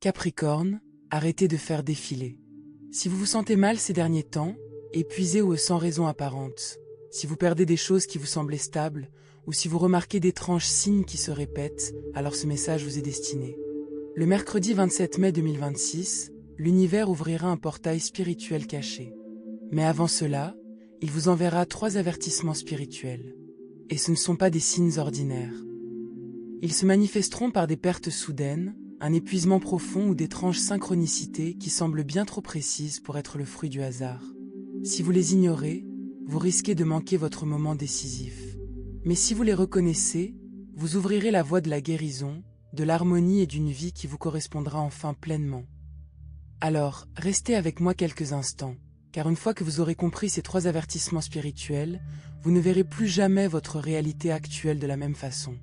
Capricorne, arrêtez de faire défiler. Si vous vous sentez mal ces derniers temps, épuisé ou sans raison apparente, si vous perdez des choses qui vous semblaient stables, ou si vous remarquez d'étranges signes qui se répètent, alors ce message vous est destiné. Le mercredi 27 mai 2026, l'univers ouvrira un portail spirituel caché. Mais avant cela, il vous enverra 3 avertissements spirituels. Et ce ne sont pas des signes ordinaires. Ils se manifesteront par des pertes soudaines, un épuisement profond ou d'étranges synchronicités qui semblent bien trop précises pour être le fruit du hasard. Si vous les ignorez, vous risquez de manquer votre moment décisif. Mais si vous les reconnaissez, vous ouvrirez la voie de la guérison, de l'harmonie et d'une vie qui vous correspondra enfin pleinement. Alors, restez avec moi quelques instants, car une fois que vous aurez compris ces 3 avertissements spirituels, vous ne verrez plus jamais votre réalité actuelle de la même façon.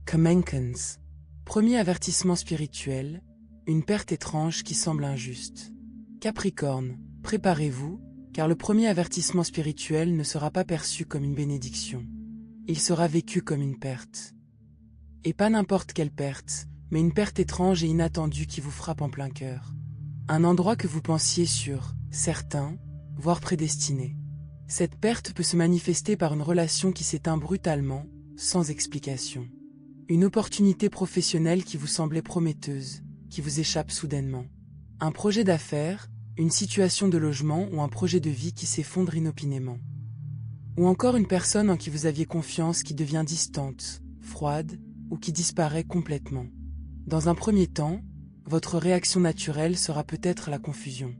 Kamenkans. Premier avertissement spirituel, une perte étrange qui semble injuste. Capricorne, préparez-vous, car le premier avertissement spirituel ne sera pas perçu comme une bénédiction. Il sera vécu comme une perte. Et pas n'importe quelle perte, mais une perte étrange et inattendue qui vous frappe en plein cœur. Un endroit que vous pensiez sûr, certain, voire prédestiné. Cette perte peut se manifester par une relation qui s'éteint brutalement, sans explication. Une opportunité professionnelle qui vous semblait prometteuse, qui vous échappe soudainement. Un projet d'affaires, une situation de logement ou un projet de vie qui s'effondre inopinément. Ou encore une personne en qui vous aviez confiance qui devient distante, froide, ou qui disparaît complètement. Dans un premier temps, votre réaction naturelle sera peut-être la confusion.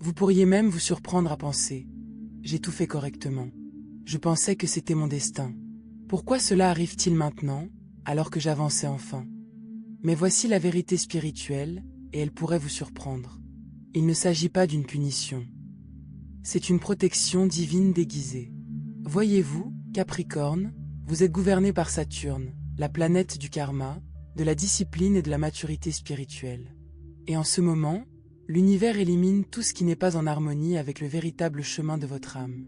Vous pourriez même vous surprendre à penser « J'ai tout fait correctement. Je pensais que c'était mon destin. Pourquoi cela arrive-t-il maintenant, alors que j'avançais enfin ?» Mais voici la vérité spirituelle, et elle pourrait vous surprendre. Il ne s'agit pas d'une punition. C'est une protection divine déguisée. Voyez-vous, Capricorne, vous êtes gouverné par Saturne, la planète du karma, de la discipline et de la maturité spirituelle. Et en ce moment, l'univers élimine tout ce qui n'est pas en harmonie avec le véritable chemin de votre âme.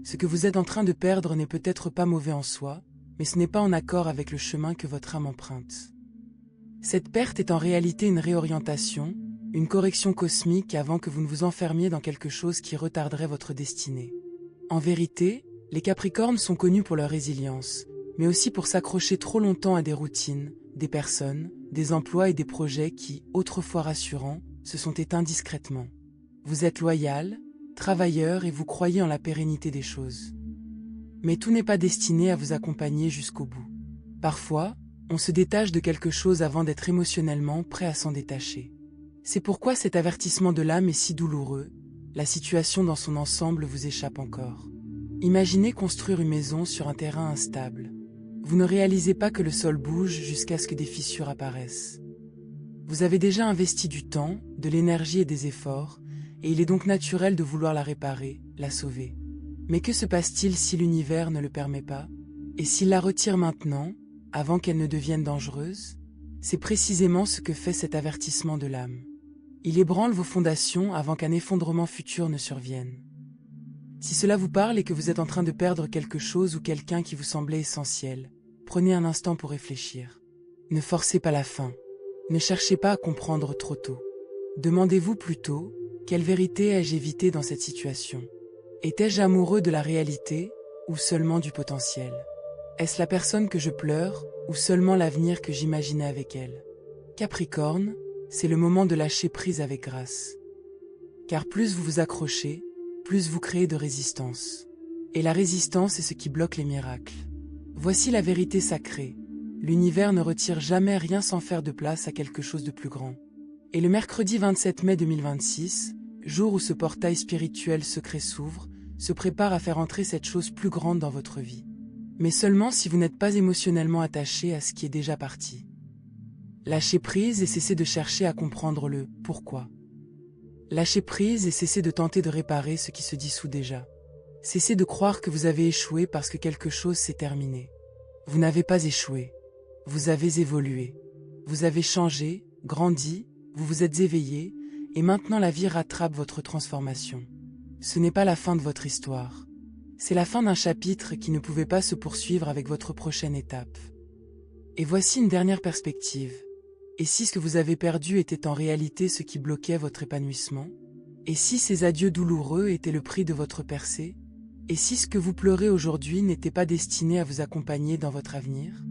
Ce que vous êtes en train de perdre n'est peut-être pas mauvais en soi, mais ce n'est pas en accord avec le chemin que votre âme emprunte. Cette perte est en réalité une réorientation, une correction cosmique avant que vous ne vous enfermiez dans quelque chose qui retarderait votre destinée. En vérité, les Capricornes sont connus pour leur résilience, mais aussi pour s'accrocher trop longtemps à des routines, des personnes, des emplois et des projets qui, autrefois rassurants, se sont éteints discrètement. Vous êtes loyal, travailleur et vous croyez en la pérennité des choses. Mais tout n'est pas destiné à vous accompagner jusqu'au bout. Parfois, on se détache de quelque chose avant d'être émotionnellement prêt à s'en détacher. C'est pourquoi cet avertissement de l'âme est si douloureux, la situation dans son ensemble vous échappe encore. Imaginez construire une maison sur un terrain instable. Vous ne réalisez pas que le sol bouge jusqu'à ce que des fissures apparaissent. Vous avez déjà investi du temps, de l'énergie et des efforts, et il est donc naturel de vouloir la réparer, la sauver. Mais que se passe-t-il si l'univers ne le permet pas? Et s'il la retire maintenant, avant qu'elle ne devienne dangereuse? C'est précisément ce que fait cet avertissement de l'âme. Il ébranle vos fondations avant qu'un effondrement futur ne survienne. Si cela vous parle et que vous êtes en train de perdre quelque chose ou quelqu'un qui vous semblait essentiel, prenez un instant pour réfléchir. Ne forcez pas la fin. Ne cherchez pas à comprendre trop tôt. Demandez-vous plutôt, quelle vérité ai-je évité dans cette situation? Étais-je amoureux de la réalité, ou seulement du potentiel? Est-ce la personne que je pleure, ou seulement l'avenir que j'imaginais avec elle? Capricorne, c'est le moment de lâcher prise avec grâce. Car plus vous vous accrochez, plus vous créez de résistance. Et la résistance est ce qui bloque les miracles. Voici la vérité sacrée. L'univers ne retire jamais rien sans faire de place à quelque chose de plus grand. Et le mercredi 27 mai 2026, jour où ce portail spirituel secret s'ouvre, se prépare à faire entrer cette chose plus grande dans votre vie. Mais seulement si vous n'êtes pas émotionnellement attaché à ce qui est déjà parti. Lâchez prise et cessez de chercher à comprendre le « pourquoi ». Lâchez prise et cessez de tenter de réparer ce qui se dissout déjà. Cessez de croire que vous avez échoué parce que quelque chose s'est terminé. Vous n'avez pas échoué. Vous avez évolué. Vous avez changé, grandi, vous vous êtes éveillé, et maintenant la vie rattrape votre transformation. Ce n'est pas la fin de votre histoire. C'est la fin d'un chapitre qui ne pouvait pas se poursuivre avec votre prochaine étape. Et voici une dernière perspective. Et si ce que vous avez perdu était en réalité ce qui bloquait votre épanouissement? Et si ces adieux douloureux étaient le prix de votre percée? Et si ce que vous pleurez aujourd'hui n'était pas destiné à vous accompagner dans votre avenir?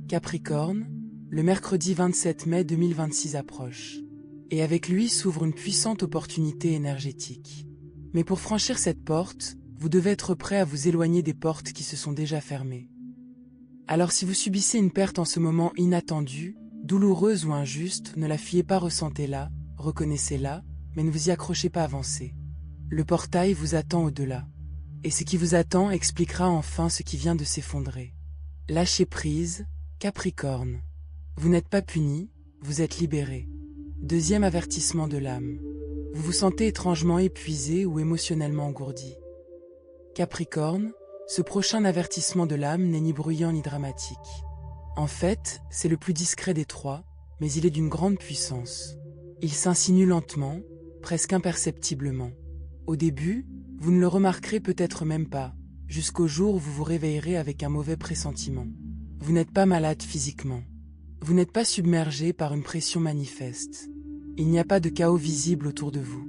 Capricorne, le mercredi 27 mai 2026 approche. Et avec lui s'ouvre une puissante opportunité énergétique. Mais pour franchir cette porte, vous devez être prêt à vous éloigner des portes qui se sont déjà fermées. Alors si vous subissez une perte en ce moment inattendue, douloureuse ou injuste, ne la fuyez pas, ressentez-la, reconnaissez-la, mais ne vous y accrochez pas, avancez. Le portail vous attend au-delà. Et ce qui vous attend expliquera enfin ce qui vient de s'effondrer. Lâchez prise, Capricorne. Vous n'êtes pas puni, vous êtes libéré. Deuxième avertissement de l'âme. Vous vous sentez étrangement épuisé ou émotionnellement engourdi. Capricorne, ce prochain avertissement de l'âme n'est ni bruyant ni dramatique. En fait, c'est le plus discret des trois, mais il est d'une grande puissance. Il s'insinue lentement, presque imperceptiblement. Au début, vous ne le remarquerez peut-être même pas, jusqu'au jour où vous vous réveillerez avec un mauvais pressentiment. Vous n'êtes pas malade physiquement. Vous n'êtes pas submergé par une pression manifeste. Il n'y a pas de chaos visible autour de vous.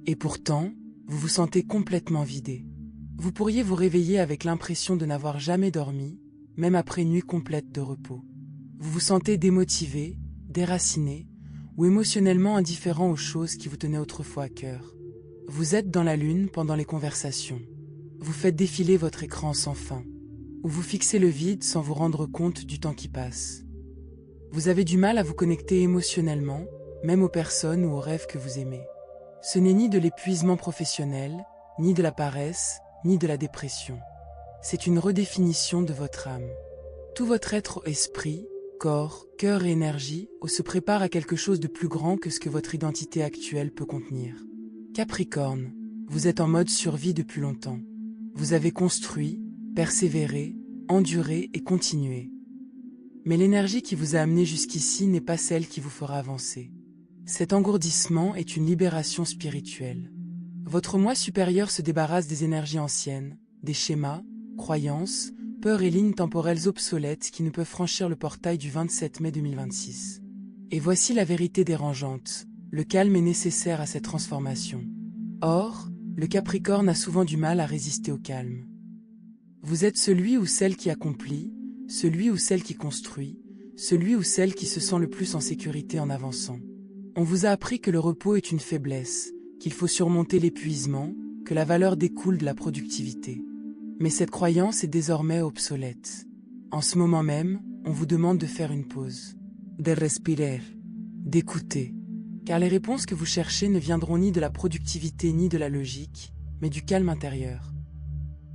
Et pourtant, vous vous sentez complètement vidé. Vous pourriez vous réveiller avec l'impression de n'avoir jamais dormi, même après une nuit complète de repos. Vous vous sentez démotivé, déraciné, ou émotionnellement indifférent aux choses qui vous tenaient autrefois à cœur. Vous êtes dans la lune pendant les conversations. Vous faites défiler votre écran sans fin. Ou vous fixez le vide sans vous rendre compte du temps qui passe. Vous avez du mal à vous connecter émotionnellement, même aux personnes ou aux rêves que vous aimez. Ce n'est ni de l'épuisement professionnel, ni de la paresse, ni de la dépression. C'est une redéfinition de votre âme. Tout votre être, esprit, corps, cœur et énergie se prépare à quelque chose de plus grand que ce que votre identité actuelle peut contenir. Capricorne, vous êtes en mode survie depuis longtemps. Vous avez construit, persévéré, enduré et continué. Mais l'énergie qui vous a amené jusqu'ici n'est pas celle qui vous fera avancer. Cet engourdissement est une libération spirituelle. Votre moi supérieur se débarrasse des énergies anciennes, des schémas, croyances, peurs et lignes temporelles obsolètes qui ne peuvent franchir le portail du 27 mai 2026. Et voici la vérité dérangeante, le calme est nécessaire à cette transformation. Or, le Capricorne a souvent du mal à résister au calme. Vous êtes celui ou celle qui accomplit, celui ou celle qui construit, celui ou celle qui se sent le plus en sécurité en avançant. On vous a appris que le repos est une faiblesse, qu'il faut surmonter l'épuisement, que la valeur découle de la productivité. Mais cette croyance est désormais obsolète. En ce moment même, on vous demande de faire une pause, de respirer, d'écouter. Car les réponses que vous cherchez ne viendront ni de la productivité ni de la logique, mais du calme intérieur.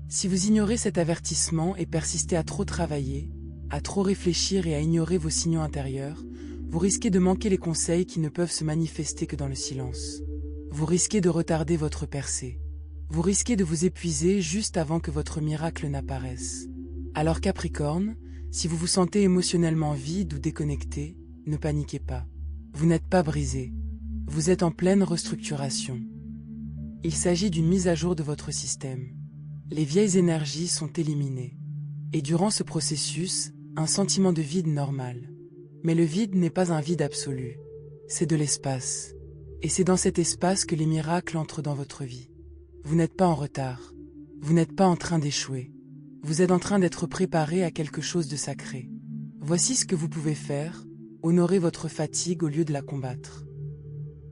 Si vous ignorez cet avertissement et persistez à trop travailler, à trop réfléchir et à ignorer vos signaux intérieurs, vous risquez de manquer les conseils qui ne peuvent se manifester que dans le silence. Vous risquez de retarder votre percée. Vous risquez de vous épuiser juste avant que votre miracle n'apparaisse. Alors Capricorne, si vous vous sentez émotionnellement vide ou déconnecté, ne paniquez pas. Vous n'êtes pas brisé. Vous êtes en pleine restructuration. Il s'agit d'une mise à jour de votre système. Les vieilles énergies sont éliminées. Et durant ce processus, un sentiment de vide normal. Mais le vide n'est pas un vide absolu. C'est de l'espace. Et c'est dans cet espace que les miracles entrent dans votre vie. Vous n'êtes pas en retard. Vous n'êtes pas en train d'échouer. Vous êtes en train d'être préparé à quelque chose de sacré. Voici ce que vous pouvez faire, honorer votre fatigue au lieu de la combattre.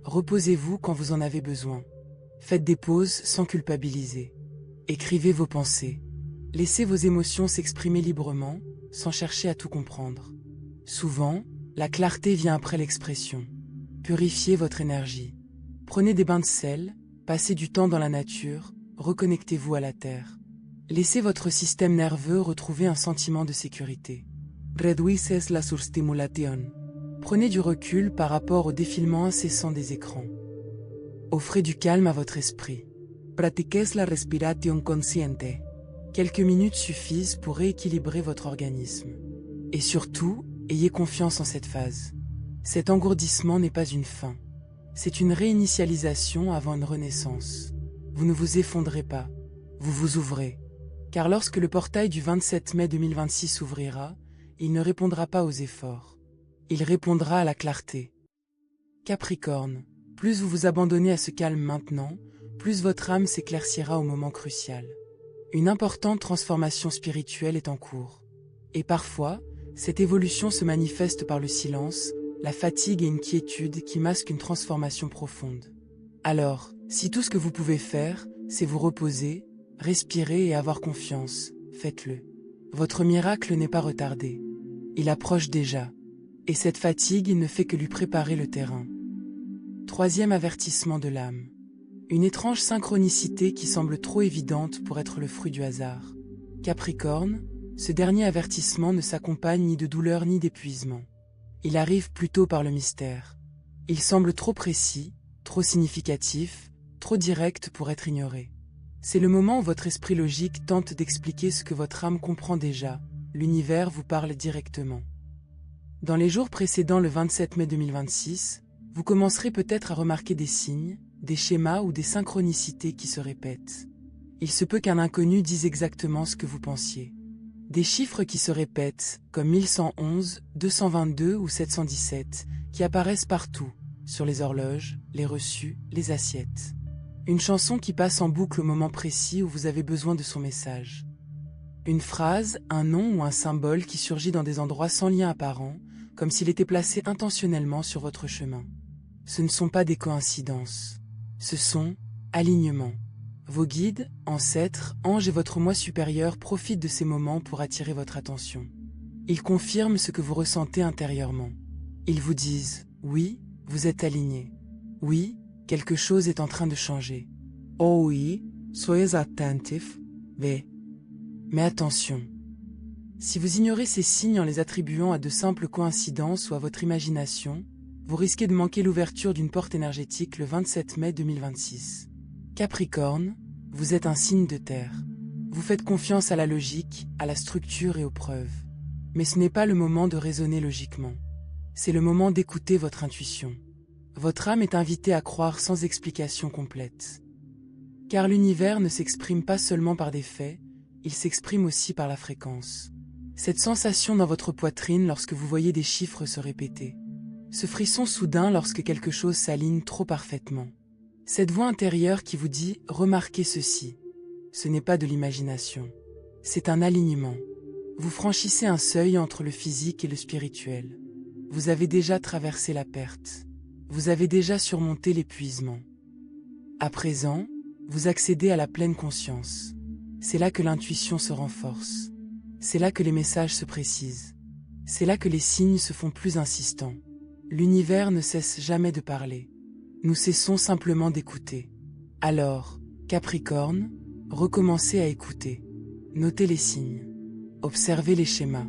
Reposez-vous quand vous en avez besoin. Faites des pauses sans culpabiliser. Écrivez vos pensées. Laissez vos émotions s'exprimer librement, sans chercher à tout comprendre. Souvent, la clarté vient après l'expression. Purifiez votre énergie. Prenez des bains de sel, passez du temps dans la nature, reconnectez-vous à la terre. Laissez votre système nerveux retrouver un sentiment de sécurité. Reduices la surstimulation. Prenez du recul par rapport au défilement incessant des écrans. Offrez du calme à votre esprit. Pratiquez la respiration consciente. Quelques minutes suffisent pour rééquilibrer votre organisme. Et surtout, ayez confiance en cette phase. Cet engourdissement n'est pas une fin. C'est une réinitialisation avant une renaissance. Vous ne vous effondrez pas. Vous vous ouvrez. Car lorsque le portail du 27 mai 2026 s'ouvrira, il ne répondra pas aux efforts. Il répondra à la clarté. Capricorne, plus vous vous abandonnez à ce calme maintenant, plus votre âme s'éclaircira au moment crucial. Une importante transformation spirituelle est en cours. Et parfois, cette évolution se manifeste par le silence, la fatigue et une quiétude qui masquent une transformation profonde. Alors, si tout ce que vous pouvez faire, c'est vous reposer, respirer et avoir confiance, faites-le. Votre miracle n'est pas retardé. Il approche déjà. Et cette fatigue ne fait que lui préparer le terrain. Troisième avertissement de l'âme. Une étrange synchronicité qui semble trop évidente pour être le fruit du hasard. Capricorne, ce dernier avertissement ne s'accompagne ni de douleur ni d'épuisement. Il arrive plutôt par le mystère. Il semble trop précis, trop significatif, trop direct pour être ignoré. C'est le moment où votre esprit logique tente d'expliquer ce que votre âme comprend déjà. L'univers vous parle directement. Dans les jours précédant le 27 mai 2026, vous commencerez peut-être à remarquer des signes, des schémas ou des synchronicités qui se répètent. Il se peut qu'un inconnu dise exactement ce que vous pensiez. Des chiffres qui se répètent, comme 1111, 222 ou 717, qui apparaissent partout, sur les horloges, les reçus, les assiettes. Une chanson qui passe en boucle au moment précis où vous avez besoin de son message. Une phrase, un nom ou un symbole qui surgit dans des endroits sans lien apparent, comme s'il était placé intentionnellement sur votre chemin. Ce ne sont pas des coïncidences. Ce sont alignements. Vos guides, ancêtres, anges et votre moi supérieur profitent de ces moments pour attirer votre attention. Ils confirment ce que vous ressentez intérieurement. Ils vous disent « Oui, vous êtes aligné. Oui, quelque chose est en train de changer. Oh oui, soyez attentifs. Mais attention. Si vous ignorez ces signes en les attribuant à de simples coïncidences ou à votre imagination, vous risquez de manquer l'ouverture d'une porte énergétique le 27 mai 2026. Capricorne, vous êtes un signe de terre. Vous faites confiance à la logique, à la structure et aux preuves. Mais ce n'est pas le moment de raisonner logiquement. C'est le moment d'écouter votre intuition. Votre âme est invitée à croire sans explication complète. Car l'univers ne s'exprime pas seulement par des faits, il s'exprime aussi par la fréquence. Cette sensation dans votre poitrine lorsque vous voyez des chiffres se répéter. Ce frisson soudain lorsque quelque chose s'aligne trop parfaitement. Cette voix intérieure qui vous dit « Remarquez ceci ». Ce n'est pas de l'imagination. C'est un alignement. Vous franchissez un seuil entre le physique et le spirituel. Vous avez déjà traversé la perte. Vous avez déjà surmonté l'épuisement. À présent, vous accédez à la pleine conscience. C'est là que l'intuition se renforce. C'est là que les messages se précisent. C'est là que les signes se font plus insistants. L'univers ne cesse jamais de parler. Nous cessons simplement d'écouter. Alors, Capricorne, recommencez à écouter. Notez les signes. Observez les schémas.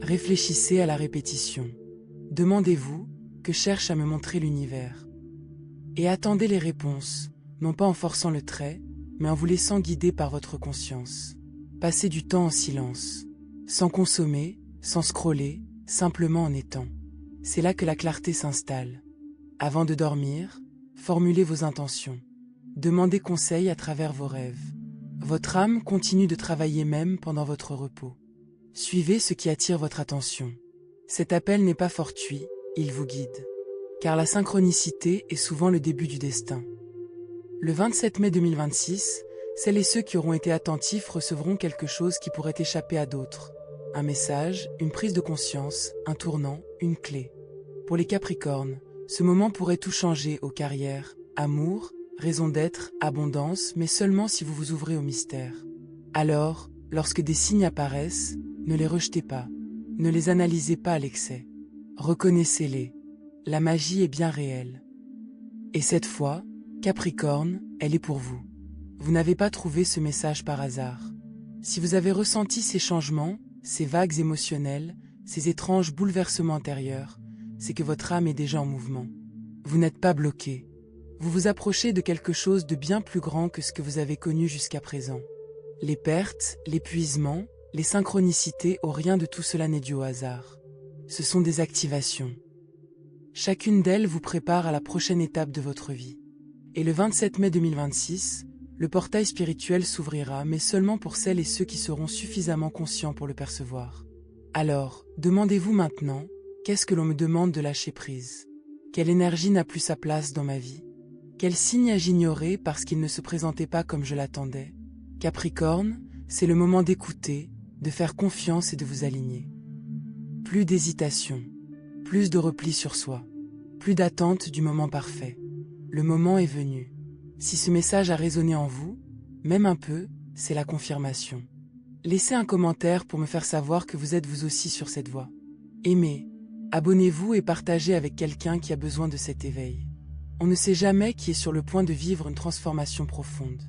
Réfléchissez à la répétition. Demandez-vous, que cherche à me montrer l'univers? Et attendez les réponses, non pas en forçant le trait, mais en vous laissant guider par votre conscience. Passez du temps en silence, sans consommer, sans scroller, simplement en étant. C'est là que la clarté s'installe. Avant de dormir, formulez vos intentions. Demandez conseil à travers vos rêves. Votre âme continue de travailler même pendant votre repos. Suivez ce qui attire votre attention. Cet appel n'est pas fortuit, il vous guide. Car la synchronicité est souvent le début du destin. Le 27 mai 2026, celles et ceux qui auront été attentifs recevront quelque chose qui pourrait échapper à d'autres. Un message, une prise de conscience, un tournant, une clé. Pour les Capricornes, ce moment pourrait tout changer aux carrières, amour, raison d'être, abondance, mais seulement si vous vous ouvrez au mystère. Alors, lorsque des signes apparaissent, ne les rejetez pas, ne les analysez pas à l'excès. Reconnaissez-les. La magie est bien réelle. Et cette fois, Capricorne, elle est pour vous. Vous n'avez pas trouvé ce message par hasard. Si vous avez ressenti ces changements, ces vagues émotionnelles, ces étranges bouleversements intérieurs, c'est que votre âme est déjà en mouvement. Vous n'êtes pas bloqué. Vous vous approchez de quelque chose de bien plus grand que ce que vous avez connu jusqu'à présent. Les pertes, l'épuisement, les synchronicités, rien de tout cela n'est dû au hasard. Ce sont des activations. Chacune d'elles vous prépare à la prochaine étape de votre vie. Et le 27 mai 2026, le portail spirituel s'ouvrira, mais seulement pour celles et ceux qui seront suffisamment conscients pour le percevoir. Alors, demandez-vous maintenant, Qu'est-ce que l'on me demande de lâcher prise? Quelle énergie n'a plus sa place dans ma vie? Quel signe ai-je ignoré parce qu'il ne se présentait pas comme je l'attendais? Capricorne, c'est le moment d'écouter, de faire confiance et de vous aligner. Plus d'hésitation, plus de repli sur soi, plus d'attente du moment parfait. Le moment est venu. Si ce message a résonné en vous, même un peu, c'est la confirmation. Laissez un commentaire pour me faire savoir que vous êtes vous aussi sur cette voie. Aimez, abonnez-vous et partagez avec quelqu'un qui a besoin de cet éveil. On ne sait jamais qui est sur le point de vivre une transformation profonde.